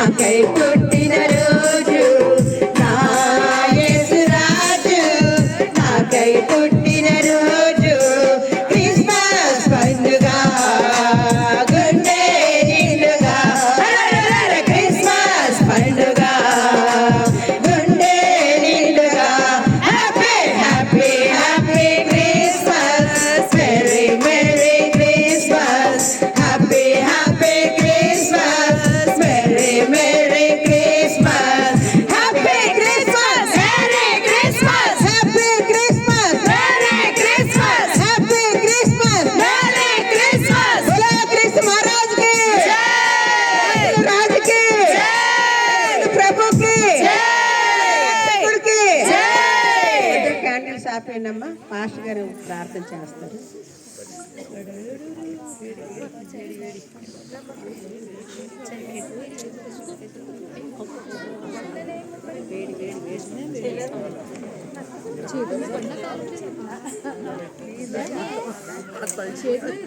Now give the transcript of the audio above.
నాకై పుట్టిన రోజు నా యేసు రాజు నాకై పుట్టిన రోజు క్రిస్మస్ పండుగ గుండె నిండుగా క్రిస్మస్ పండుగ గుండె నిండుగా happy happy happy Christmas merry merry Christmas happy happy Christmas merry merry Christmas happy Christmas merry Christmas happy Christmas merry Christmas happy Christmas merry Christmas బోలో క్రిస్తు మహారాజ్ కి జై రాజ్ కి జై ప్రభు కి జై దేవుడికి జై క్యాండిల్స్ ఆపేయండమ్మా పాస్టర్ గారు ప్రార్థన చేస్తారు చేతులు